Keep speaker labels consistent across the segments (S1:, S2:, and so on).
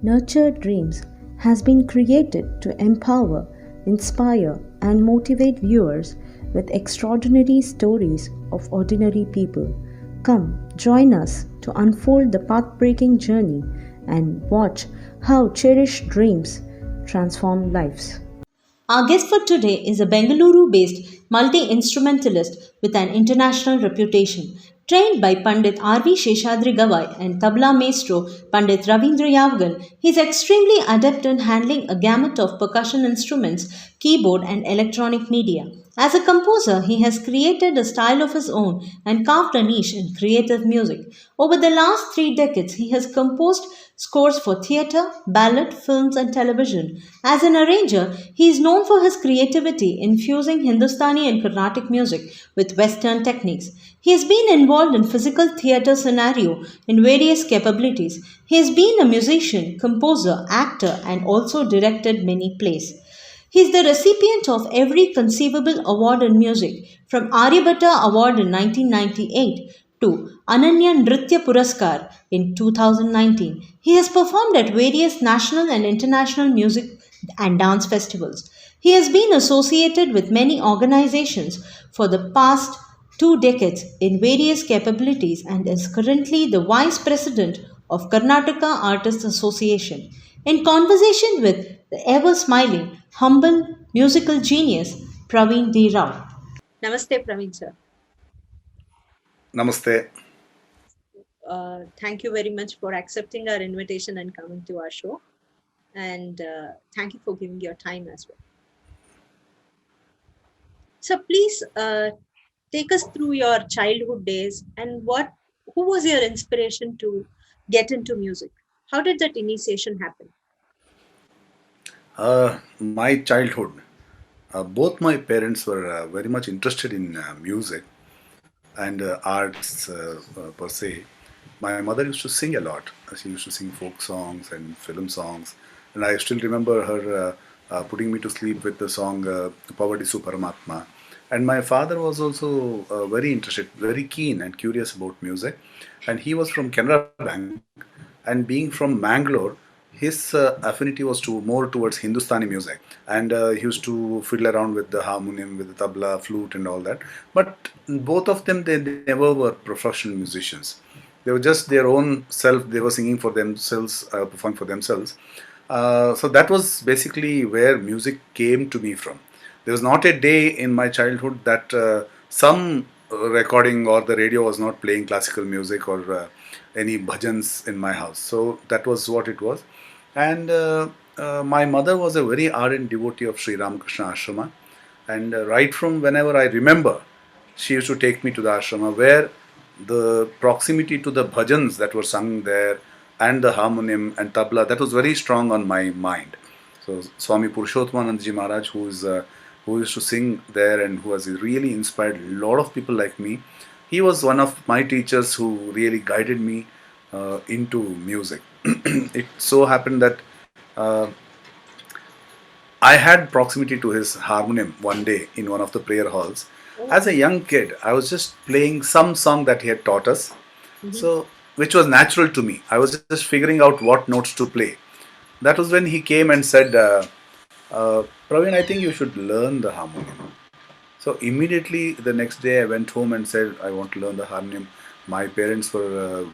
S1: Nurture Dreams has been created to empower, inspire, and motivate viewers with extraordinary stories of ordinary people. Come, join us to unfold the path breaking journey and watch how cherished dreams transform lives. Our guest for today is a Bengaluru based multi instrumentalist with an international reputation. Trained by Pt.R.V. Sheshadri Gavai and Tabla Maestro Pandit Ravindra Yavagal, he is extremely adept in handling a gamut of percussion instruments, keyboard, and electronic media. As a composer, he has created a style of his own and carved a niche in creative music. Over the last 3 decades, he has composed scores for theatre, ballet, films, and television. As an arranger, he is known for his creativity infusing Hindusthani and Carnatic music with Western techniques. He has been involved in physical theatre scenario in various capabilities. He has been a musician, composer, actor, and also directed many plays. He is the recipient of every conceivable award in music, from Aryabhatta Award in 1998 to Ananya Nritya Puraskar in 2019. He has performed at various national and international music and dance festivals. He has been associated with many organizations for the past 2 decades in various capabilities and is currently the Vice President of Karnataka Artists Association. In conversation with the ever smiling, humble musical genius Praveen D. Rao. Namaste, Praveen sir.
S2: Namaste.
S1: Thank you very much for accepting our invitation and coming to our show. And thank you for giving your time as well. So please take us through your childhood days and who was your inspiration to get into music? How did that initiation happen?
S2: My childhood, both my parents were very much interested in music and arts per se. My mother used to sing a lot. She used to sing folk songs and film songs. And I still remember her putting me to sleep with the song Pavadisu Paramatma. And my father was also very interested, very keen and curious about music. And he was from Canara Bank. And being from Mangalore, his affinity was more towards Hindusthani music, and he used to fiddle around with the harmonium, with the tabla, flute, and all that. But both of them, they never were professional musicians. They were just their own self. They were singing for themselves, performing for themselves. So that was basically where music came to me from. There was not a day in my childhood that some recording or the radio was not playing classical music or any bhajans in my house. So that was what it was. And my mother was a very ardent devotee of Sri Ramakrishna Ashrama. And right from whenever I remember, she used to take me to the ashrama where the proximity to the bhajans that were sung there and the harmonium and tabla, that was very strong on my mind. So Swami Purushottanandaji Maharaj, who used to sing there and who has really inspired a lot of people like me, he was one of my teachers who really guided me into music. It so happened that I had proximity to his harmonium one day in one of the prayer halls. As a young kid, I was just playing some song that he had taught us, so which was natural to me. I was just figuring out what notes to play. That was when he came and said, Praveen, I think you should learn the harmonium. So immediately the next day I went home and said, I want to learn the harmonium. My parents were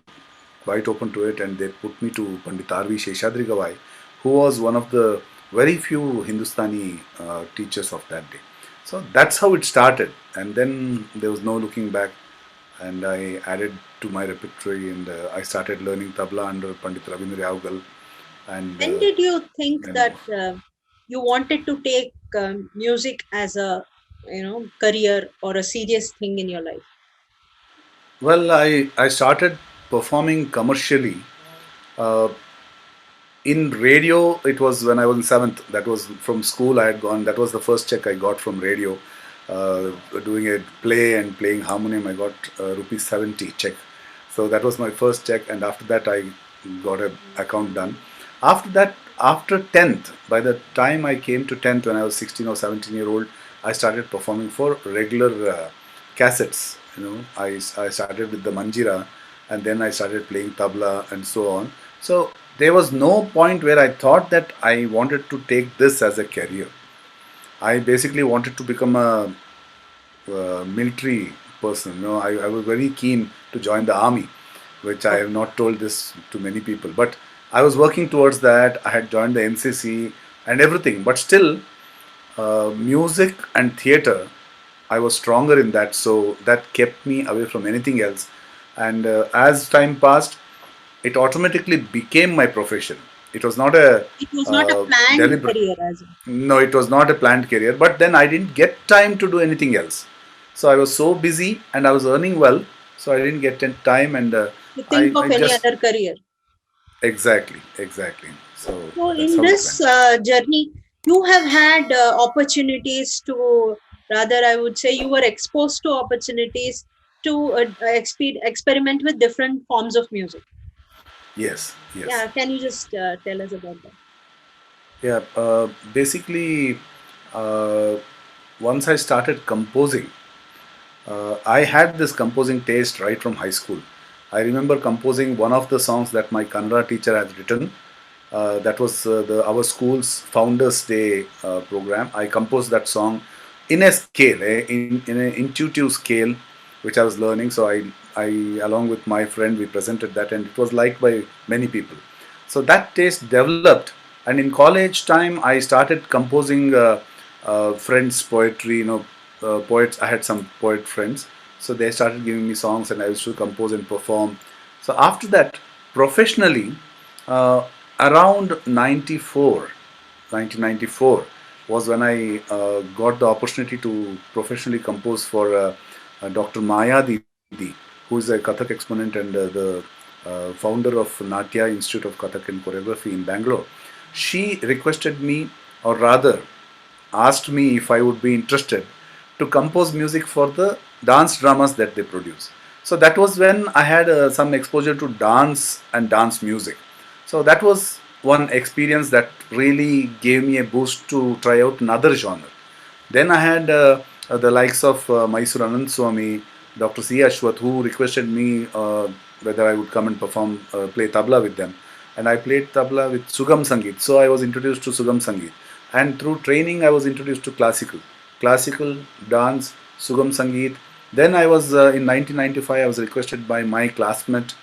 S2: quite open to it, and they put me to Pt.R.V. Sheshadri Gavai, who was one of the very few Hindusthani teachers of that day. So that's how it started, and then there was no looking back, and I added to my repertoire, and I started learning tabla under Pandit Ravindra Yavagal. And
S1: when did you think that you wanted to take music as a career or a serious thing in your life?
S2: Well, I started performing commercially. In radio, it was when I was in 7th. That was from school I had gone. That was the first check I got from radio. Doing a play and playing harmonium, I got rupees 70 check. So that was my first check, and after that I got an account done. After that, after 10th, by the time I came to 10th when I was 16 or 17-year-old, I started performing for regular cassettes. I started with the manjira, and then I started playing tabla and so on. So there was no point where I thought that I wanted to take this as a career. I basically wanted to become a military person. I was very keen to join the army, which I have
S1: Okay.
S2: not told this to many people. But I was working towards that. I had joined the NCC and everything. But still, music and theater, I was stronger in that. So that kept me away from anything else. And as time passed, it automatically became my profession. It was not a
S1: It was not a planned
S2: deliberate.
S1: career as well.
S2: No, it was not a planned career. But then I didn't get time to do anything else. So I was so busy and I was earning well. So I didn't get time, and
S1: To think
S2: I
S1: of any
S2: just
S1: other career.
S2: exactly. So
S1: So
S2: that's
S1: in
S2: how it
S1: this
S2: went.
S1: journey, you have had opportunities to, rather, I would say, you were exposed to opportunities to experiment with different forms of music.
S2: Yes, yes.
S1: Yeah, can you just tell us about that?
S2: Yeah, basically, uh, once I started composing, I had this composing taste right from high school. I remember composing one of the songs that my Kannada teacher had written. That was our school's Founders Day program. I composed that song in a scale, in an intuitive scale, which I was learning. So I, along with my friend, we presented that, and it was liked by many people. So that taste developed, and in college time, I started composing friends' poetry. Poets. I had some poet friends, so they started giving me songs, and I used to compose and perform. So after that, professionally, uh, around 1994 was when I got the opportunity to professionally compose for Dr. Maya Didi, who is a Kathak exponent and the founder of Natya Institute of Kathak and Choreography in Bangalore. She requested me, or rather, asked me if I would be interested to compose music for the dance dramas that they produce. So that was when I had some exposure to dance and dance music. So that was one experience that really gave me a boost to try out another genre. Then I had the likes of Mysore Anand Swami, Dr. C. Ashwath, who requested me whether I would come and perform, play tabla with them. And I played tabla with Sugam Sangeet. So I was introduced to Sugam Sangeet. And through training, I was introduced to classical dance, Sugam Sangeet. Then I was in 1995. I was requested by my classmate,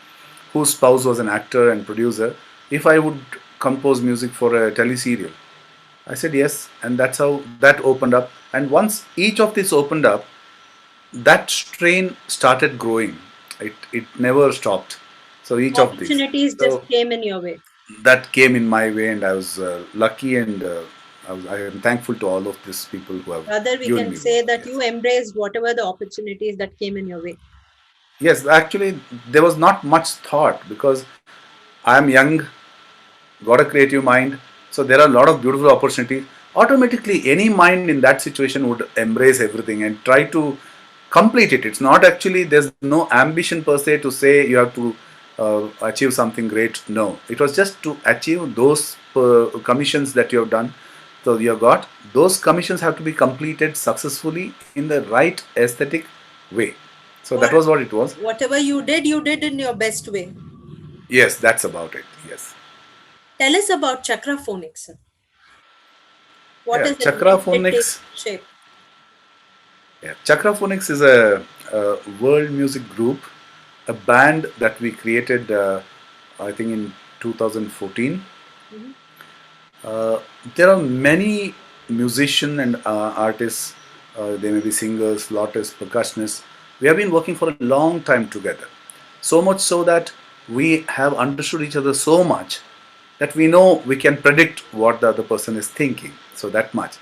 S2: whose spouse was an actor and producer, if I would compose music for a teleserial. I said yes, and that's how that opened up. And once each of these opened up, that strain started growing. It never stopped. So each of these.
S1: Opportunities just
S2: So
S1: came in your way.
S2: that came in my way, and I was lucky, and I am thankful to all of these people who have
S1: Rather, we
S2: given
S1: can
S2: me work.
S1: say that
S2: Yes.
S1: you embraced whatever the opportunities that came in your way.
S2: Yes, actually, there was not much thought because I am young, got a creative mind. So there are a lot of beautiful opportunities. Automatically, any mind in that situation would embrace everything and try to complete it. It's not actually, there's no ambition per se to say you have to achieve something great. No, it was just to achieve those commissions that you have done. So you have got those commissions have to be completed successfully in the right aesthetic way. So that
S1: What
S2: was what it was.
S1: whatever you did in your best way.
S2: Yes, that's about it. Yes.
S1: Tell us about Chakra Phonics. What
S2: Yeah,
S1: is it?
S2: Chakra
S1: When did it take
S2: Phonics.
S1: shape?
S2: Yeah, Chakra Phonics is a world music group, a band that we created, I think, in 2014.
S1: Mhm.
S2: There are many musicians and artists. They may be singers, flautists, percussionists. We have been working for a long time together. So much so that we have understood each other so much that we know we can predict what the other person is thinking. So that much.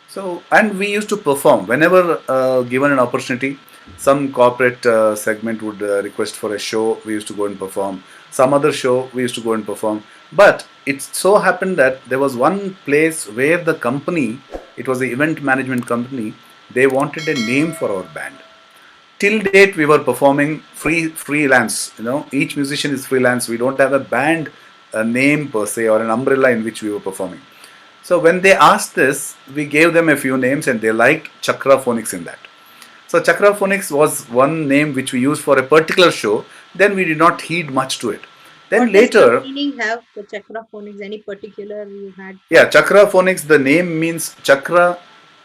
S2: So, and we used to perform whenever given an opportunity. Some corporate segment would request for a show, we used to go and perform. Some other show, we used to go and perform. But it so happened that there was one place where the company, it was the event management company, they wanted a name for our band. Till date, we were performing freelance. Each musician is freelance. We don't have a band a name per se or an umbrella in which we were performing. So when they asked this, we gave them a few names and they liked Chakra Phonics in that. So Chakra Phonics was one name which we used for a particular show. Then we did not heed much to it. Then
S3: What does the
S2: later,
S3: meaning have, the chakra phonics? Any particular you had
S2: yeah,
S3: thought?
S2: chakra phonics, the name means chakra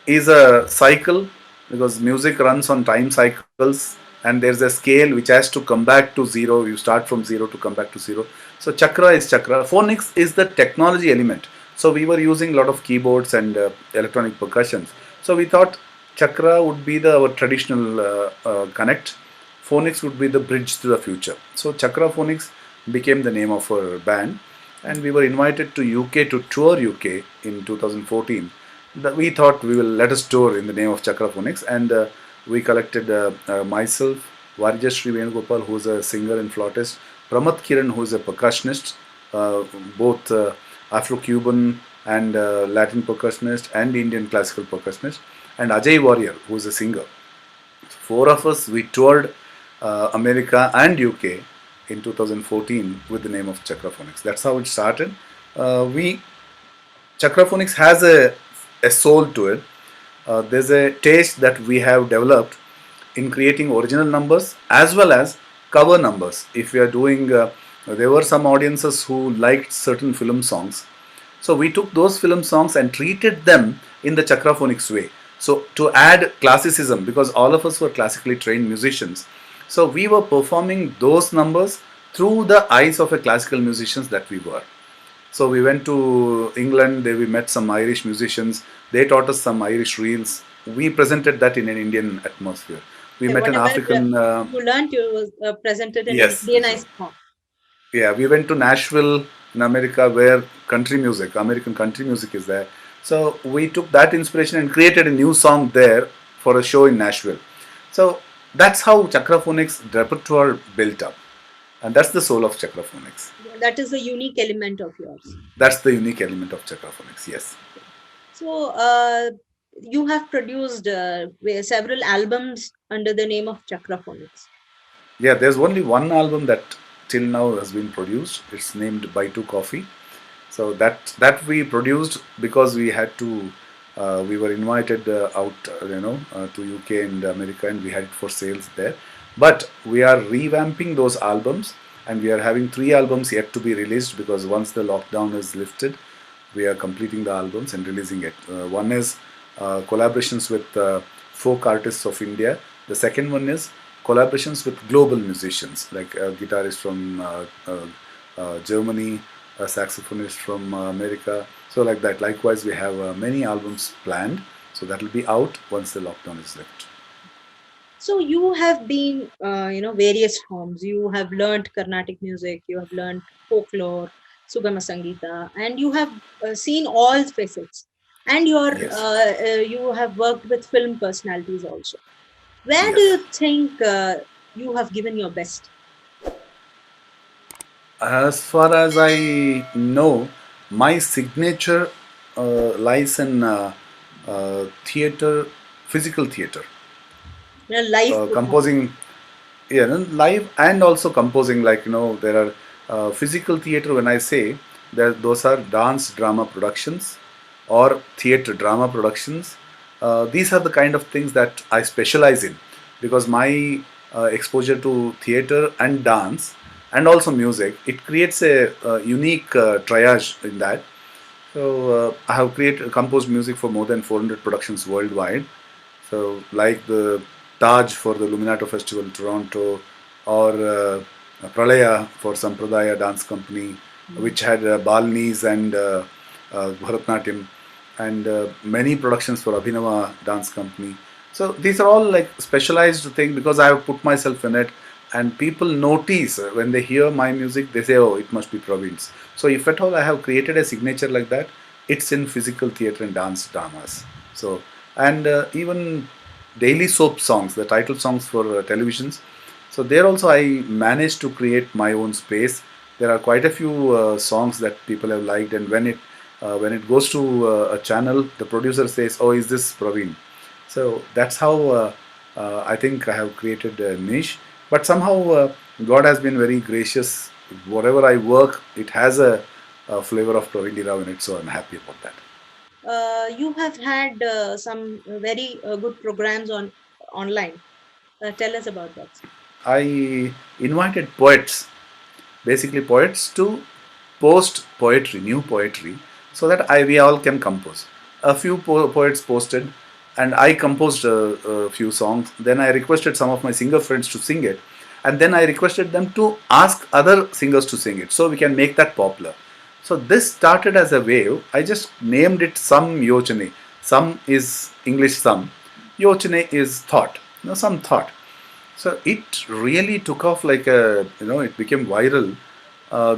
S2: is a cycle because music runs on time cycles and there's a scale which has to come back to zero. You start from zero to come back to zero. So chakra is chakra. Phonics is the technology element. So we were using a lot of keyboards and electronic percussions. So we thought chakra would be our traditional connect. Phonics would be the bridge to the future. So Chakra Phonics became the name of our band, and we were invited to UK to tour UK in 2014. We thought we will let us tour in the name of Chakra Phonics, and we collected myself, Varjashri Venugopal, who is a singer and flautist, Pramat Kiran, who is a percussionist, both Afro-Cuban and Latin percussionist and Indian classical percussionist, and Ajay Warrior, who is a singer. Four of us, we toured America and UK in 2014 with the name of Chakraphonics. That's how it started. We Chakraphonics has a soul to it. There's a taste that we have developed in creating original numbers as well as cover numbers. If we are doing, there were some audiences who liked certain film songs, so we took those film songs and treated them in the Chakraphonics way. So to add classicism, because all of us were classically trained musicians, so we were performing those numbers through the eyes of a classical musicians that we were. So we went to England, there we met some Irish musicians, they taught us some Irish reels. We presented that in an Indian atmosphere. We
S3: Okay,
S2: met an
S3: whatever
S2: African,
S3: you learned, you was presented in
S2: yes, so
S3: Indianized form.
S2: yeah, we went to Nashville in America where country music, American country music is there. So we took that inspiration and created a new song there for a show in Nashville. So that's how Chakraphonics repertoire built up. And that's the soul of Chakraphonics.
S3: That is a unique element of yours.
S2: That's the unique element of Chakraphonics, yes.
S3: So, you have produced several albums under the name of Chakra Phonics.
S2: Yeah, there's only one album that till now has been produced. It's named By Two Coffee. So that we produced because we had to. We were invited out, to UK and America, and we had it for sales there. But we are revamping those albums, and we are having three albums yet to be released because once the lockdown is lifted, we are completing the albums and releasing it. One is collaborations with folk artists of India. The second one is collaborations with global musicians like a guitarist from Germany, a saxophonist from America. So like that. Likewise, we have many albums planned. So that will be out once the lockdown is lifted.
S3: So you have been, various forms. You have learned Carnatic music. You have learned folklore, Sugama Sangita, and you have seen all facets. And
S2: Yes.
S3: you have worked with film personalities also. Where do
S2: Yes.
S3: you think you have given your best?
S2: As far as I know, my signature lies in theater, physical theater,
S3: Live performance.
S2: composing, yeah, no, live and also composing. Like there are physical theater. When I say that, those are dance drama productions or theater drama productions. These are the kind of things that I specialize in because my exposure to theater and dance and also music, it creates a, unique triage in that. So I have composed music for more than 400 productions worldwide. So like the Taj for the Luminato Festival Toronto, or Pralaya for Sampradaya Dance Company, which had Balinese and Bharatnatyam, and many productions for Abhinava Dance Company. So these are all like specialized thing because I have put myself in it, and people notice when they hear my music, they say, "Oh, it must be Praveen's." So if at all I have created a signature like that, it's in physical theatre and dance dramas. So and even daily soap songs, the title songs for televisions. So there also I managed to create my own space. There are quite a few songs that people have liked, and when it goes to a channel, the producer says, "Oh, is this Praveen?" So that's how I think I have created a niche. But somehow God has been very gracious. Whatever I work, it has a flavor of Praveen Rao in it, so I'm happy about that.
S3: You have had some very good programs on online. Tell us about that.
S2: I invited poets basically poets to post poetry, new poetry, so that we all can compose. A few poets posted, and I composed a few songs. Then I requested some of my singer friends to sing it, and then I requested them to ask other singers to sing it, so we can make that popular. So this started as a wave. I just named it Someyochane. Some is English some. Yochane is thought. Some thought. So it really took off like it became viral.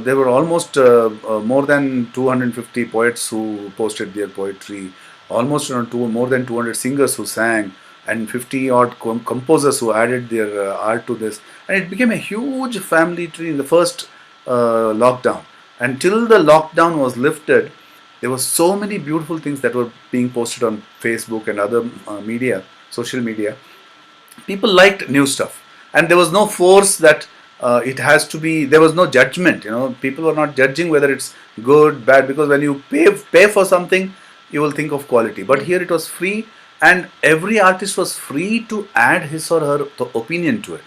S2: There were almost more than 250 poets who posted their poetry, almost more than 200 singers who sang, and 50 odd composers who added their art to this. And it became a huge family tree in the first lockdown. Until the lockdown was lifted, there were so many beautiful things that were being posted on Facebook and other social media. People liked new stuff, and there was no force that it has to be. There was no judgment. People were not judging whether it's good, bad, because when you pay for something, you will think of quality. But here it was free, and every artist was free to add his or her opinion to it.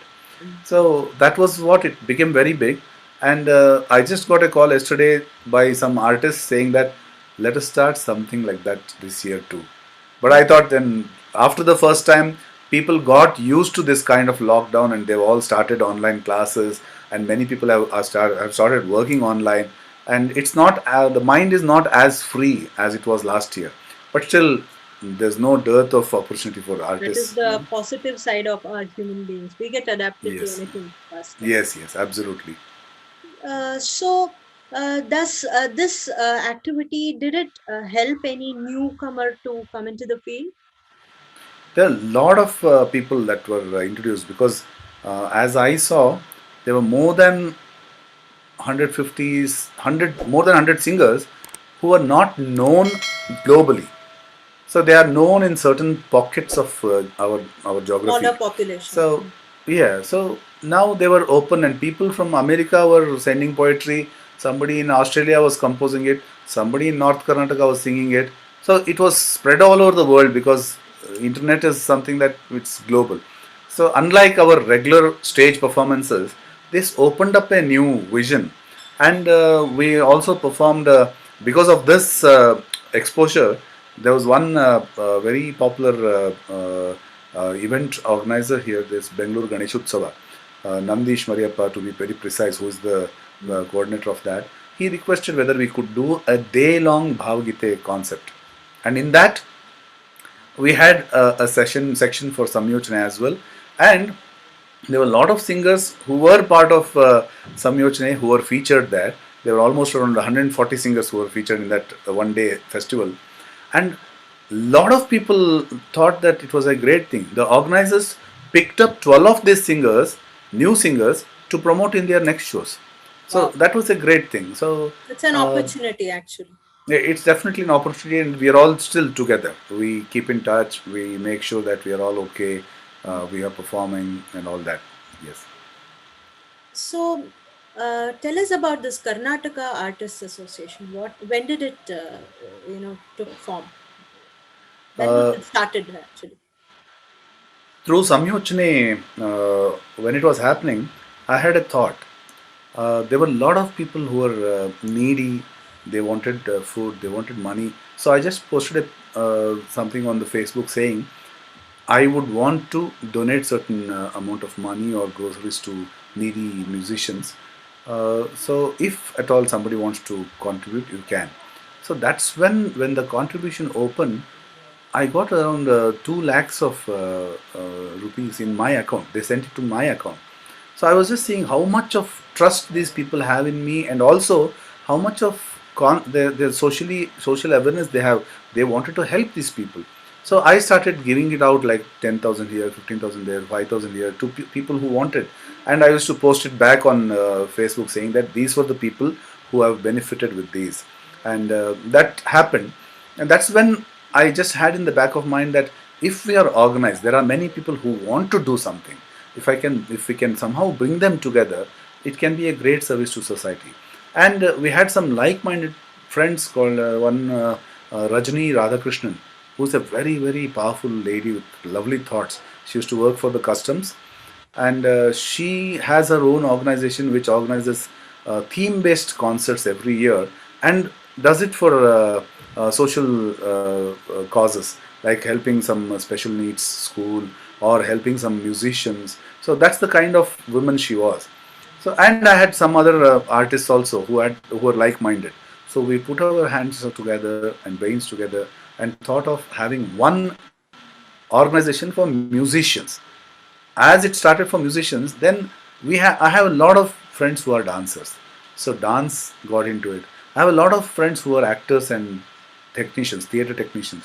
S2: So that was what it became very big. And I just got a call yesterday by some artists saying that let us start something like that this year too. But I thought then after the first time, people got used to this kind of lockdown, and they've all started online classes, and many people have started working online. And it's not the mind is not as free as it was last year, but still there's no dearth of opportunity for
S3: That is
S2: artists.
S3: the positive side of our human beings. We get adapted to
S2: Yes,
S3: anything faster.
S2: yes, absolutely.
S3: Does this activity, did it help any newcomer to come into the field?
S2: There are a lot of people that were introduced, because as I saw, there were more than 150s, 100 more than 100 singers who are not known globally. So they are known in certain pockets of our geography.
S3: Smaller population.
S2: So yeah, so now they were open, and people from America were sending poetry. Somebody in Australia was composing it. Somebody in North Karnataka was singing it. So it was spread all over the world, because internet is something that it's global. So unlike our regular stage performances, this opened up a new vision, and we also performed because of this exposure. There was one very popular event organizer here, this Bengaluru Ganeshotsava, Nandish Mariappa to be very precise, who is the coordinator of that. He requested whether we could do a day-long Bhavagite concept, and in that we had a section for Someyochane as well, and there were a lot of singers who were part of Someyochane who were featured there. There were almost around 140 singers who were featured in that one-day festival, and a lot of people thought that it was a great thing. The organizers picked up 12 of these singers, new singers, to promote in their next shows. So
S3: Wow.
S2: that was a great thing. So
S3: It's an opportunity actually.
S2: it's definitely an opportunity, and we are all still together. We keep in touch. We make sure that we are all okay. We are performing and all that. Yes.
S3: So, tell us about this Karnataka Artists Association. When did it, took form? When was it started actually?
S2: Through Someyochane, when it was happening, I had a thought. There were a lot of people who were needy. They wanted food. They wanted money. So I just posted something on the Facebook saying I would want to donate certain amount of money or groceries to needy musicians. So if at all somebody wants to contribute, you can. So that's when the contribution opened. I got around 2 lakhs of rupees in my account. They sent it to my account. So I was just seeing how much of trust these people have in me, and also how much of their social awareness they have. They wanted to help these people. So I started giving it out like 10,000 here, 15,000 there, 5,000 here to people who wanted. And I used to post it back on Facebook saying that these were the people who have benefited with these. And that happened. And that's when I just had in the back of mind that if we are organized, there are many people who want to do something. If we can somehow bring them together, it can be a great service to society. And we had some like-minded friends called Rajani Radhakrishnan, who's a very, very powerful lady with lovely thoughts. She used to work for the customs, and she has her own organization which organizes theme-based concerts every year, and does it for social causes, like helping some special needs school or helping some musicians. So that's the kind of woman she was. So, and I had some other artists also who were like-minded. So we put our hands together and brains together and thought of having one organization for musicians. As it started for musicians, then I have a lot of friends who are dancers, so dance got into it. I have a lot of friends who are actors and technicians, theater technicians.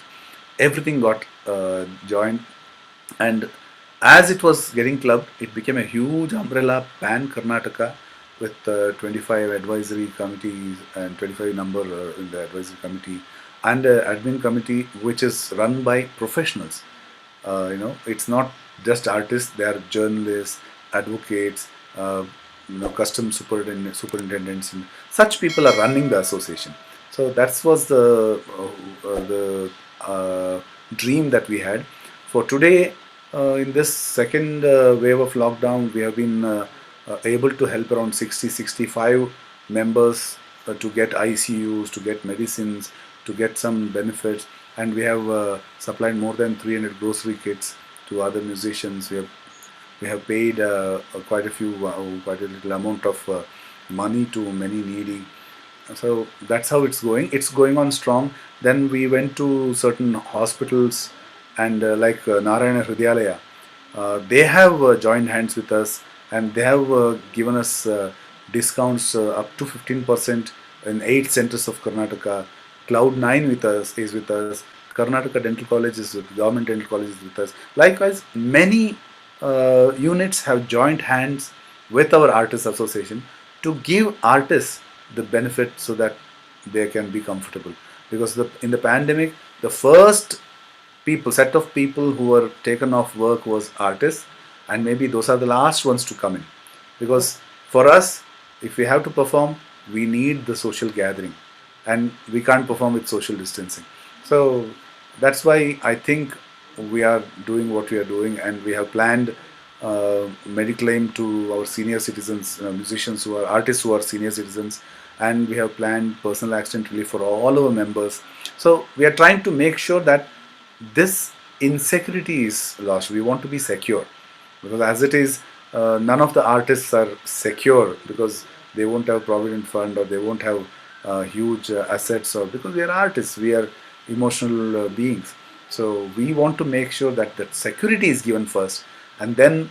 S2: Everything got joined, and as it was getting clubbed, it became a huge umbrella pan Karnataka with 25 advisory committees and 25 number in the advisory committee, and admin committee which is run by professionals. It's not just artists; they are journalists, advocates, custom superintendents, and such people are running the association. So that was the dream that we had. For today, in this second wave of lockdown, we have been able to help around 60, 65 members to get ICUs, to get medicines, to get some benefits, and we have supplied more than 300 grocery kits to other musicians. We have paid quite a little amount of money to many needy. So that's how it's going. It's going on strong. Then we went to certain hospitals, and like Narayana Hridayalaya, they have joined hands with us, and they have given us discounts up to 15% in 8 centers of Karnataka. Cloud9 with us is with us. Karnataka Dental College is with Government Dental College is with us. Likewise, many units have joined hands with our artists association to give artists the benefit so that they can be comfortable. Because in the pandemic, the first set of people who were taken off work was artists, and maybe those are the last ones to come in. Because for us, if we have to perform, we need the social gathering, and we can't perform with social distancing. So that's why I think we are doing what we are doing, and we have planned mediclaim to our senior citizens, musicians who are artists who are senior citizens, and we have planned personal accident relief for all our members. So we are trying to make sure that this insecurity is lost. We want to be secure, because as it is, none of the artists are secure, because they won't have provident fund, or they won't have huge assets, or because we are artists, we are emotional beings. So we want to make sure that that security is given first, and then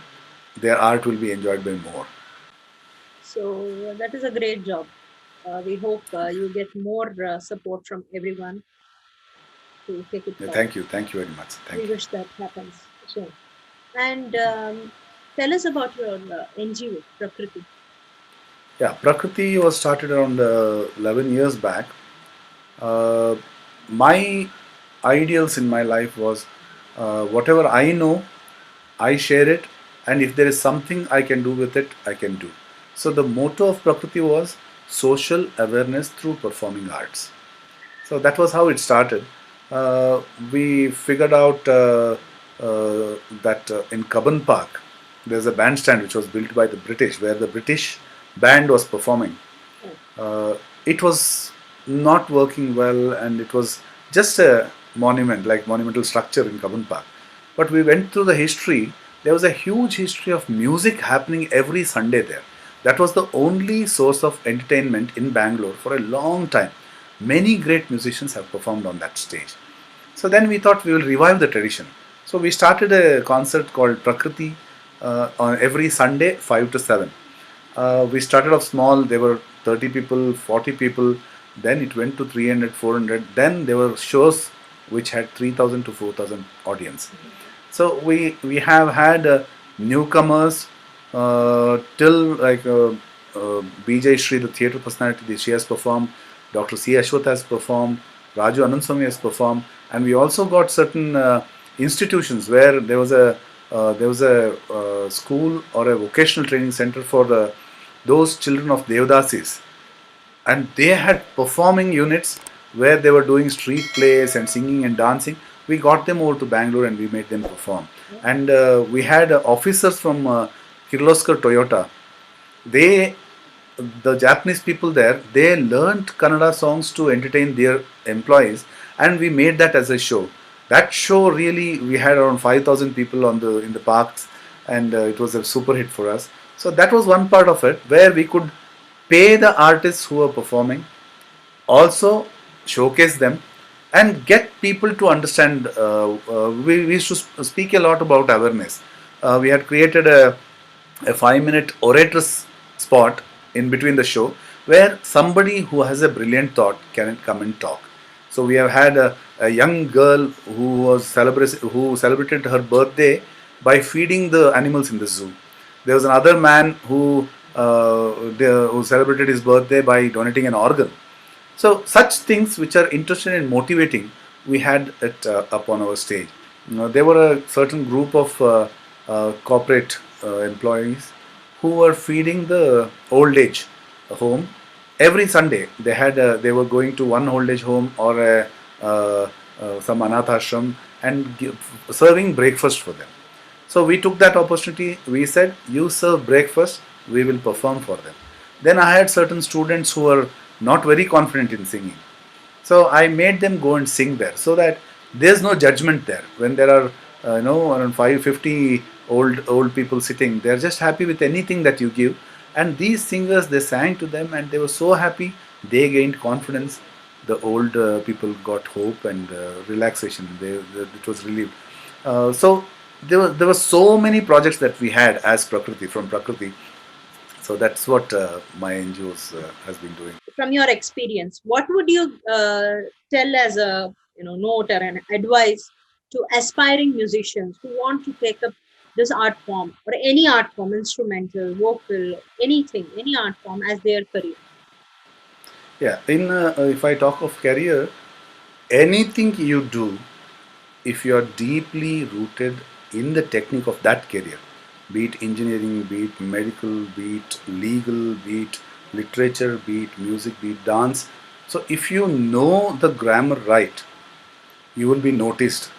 S2: their art will be enjoyed by more.
S3: So that is a great job. We hope you get more support from everyone to take it forward.
S2: Thank you very much.
S3: We
S2: Thank you.
S3: wish that happens soon. And tell us about your NGO, Prakriti.
S2: Yeah, Prakriti was started around 11 years back. Uh, my ideals in my life was whatever I know, I share it, and if there is something I can do with it, I can do. So the motto of Prakriti was social awareness through performing arts. So that was how it started. We figured out that in Cubbon Park, there's a bandstand which was built by the British, where the British band was performing. It was not working well, and it was just a monument, like monumental structure in Cubbon Park. But we went through the history. There was a huge history of music happening every Sunday there. That was the only source of entertainment in Bangalore for a long time. Many great musicians have performed on that stage. So then we thought we will revive the tradition. So we started a concert called Prakriti on every Sunday, 5 to 7. We started off small. There were 30 people, 40 people. Then it went to 300, 400. Then there were shows which had 3,000 to 4,000 audience. So we have had newcomers till like BJ Shri, the theatre personality, she has performed. Dr. C. Ashwath has performed. Raju Anandswamy has performed, and we also got certain institutions where there was a school or a vocational training center for those children of Devdasis, and they had performing units where they were doing street plays and singing and dancing. We got them over to Bangalore and we made them perform. And we had officers from Kirloskar Toyota. They the Japanese people there, they learned Kannada songs to entertain their employees, and we made that as a show. That show really, we had around 5,000 people on the in the parks, and it was a super hit for us. So that was one part of it where we could pay the artists who were performing, also showcase them, and get people to understand. We used to speak a lot about awareness. We had created a 5 minute orator's spot in between the show where somebody who has a brilliant thought can come and talk. So we have had a young girl who celebrated her birthday by feeding the animals in the zoo. There was another man who celebrated his birthday by donating an organ. So such things which are interested in motivating, we had it up on our stage. There were a certain group of corporate employees who were feeding the old age home every Sunday. They were going to one old age home or some anath ashram and serving breakfast for them. So we took that opportunity. We said, you serve breakfast, we will perform for them. Then I had certain students who were not very confident in singing. So I made them go and sing there, so that there's no judgment there. When there are around 550 old people sitting, they're just happy with anything that you give. And these singers, they sang to them and they were so happy. They gained confidence. The old people got hope and relaxation. It was relieved. So there were so many projects that we had as Prakriti, from Prakriti. So that's what my NGOs has been doing.
S3: From your experience, what would you tell as a note or an advice to aspiring musicians who want to take up this art form or any art form, instrumental, vocal, anything, any art form as their career?
S2: Yeah, if I talk of career, anything you do, if you are deeply rooted in the technique of that career, be it engineering, be it medical, be it legal, be it literature, be it music, be it dance. So if you know the grammar right, you will be noticed.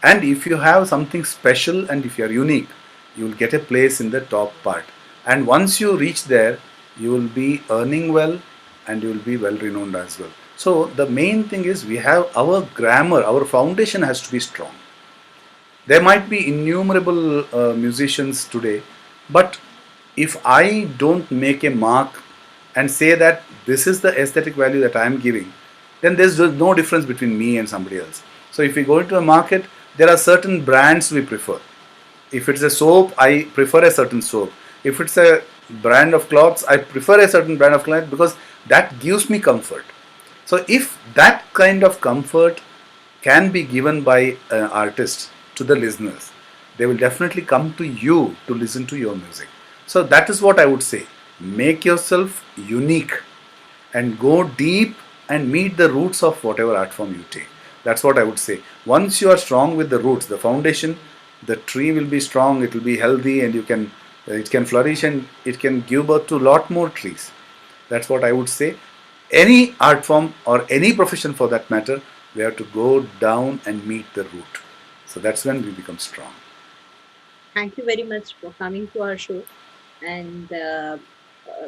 S2: And if you have something special and if you are unique, you will get a place in the top part. And once you reach there, you will be earning well and you will be well renowned as well. So the main thing is, we have our grammar, our foundation has to be strong. There might be innumerable musicians today, but if I don't make a mark and say that this is the aesthetic value that I am giving, then there's no difference between me and somebody else. So if we go into a market, there are certain brands we prefer. If it's a soap, I prefer a certain soap. If it's a brand of clothes, I prefer a certain brand of clothes because that gives me comfort. So if that kind of comfort can be given by an artist to the listeners, they will definitely come to you to listen to your music. So that is what I would say. Make yourself unique and go deep and meet the roots of whatever art form you take. That's what I would say. Once you are strong with the roots, the foundation, the tree will be strong, it will be healthy, and it can flourish and it can give birth to a lot more trees. That's what I would say. Any art form or any profession for that matter, we have to go down and meet the root. So that's when we become strong.
S3: Thank you very much for coming to our show and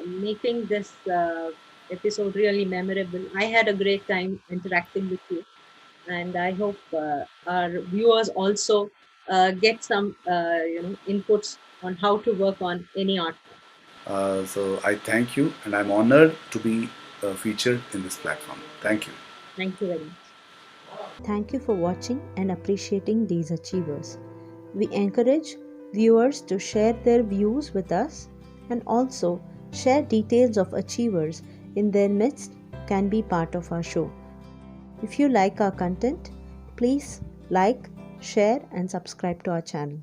S3: making this episode really memorable. I had a great time interacting with you, and I hope our viewers also get some inputs on how to work on any art form.
S2: So I thank you, and I'm honored to be featured in this platform. Thank you.
S3: Thank you very much.
S1: Thank you for watching and appreciating these achievers. We encourage viewers to share their views with us, and also share details of achievers in their midst can be part of our show. If you like our content, please like, share and subscribe to our channel.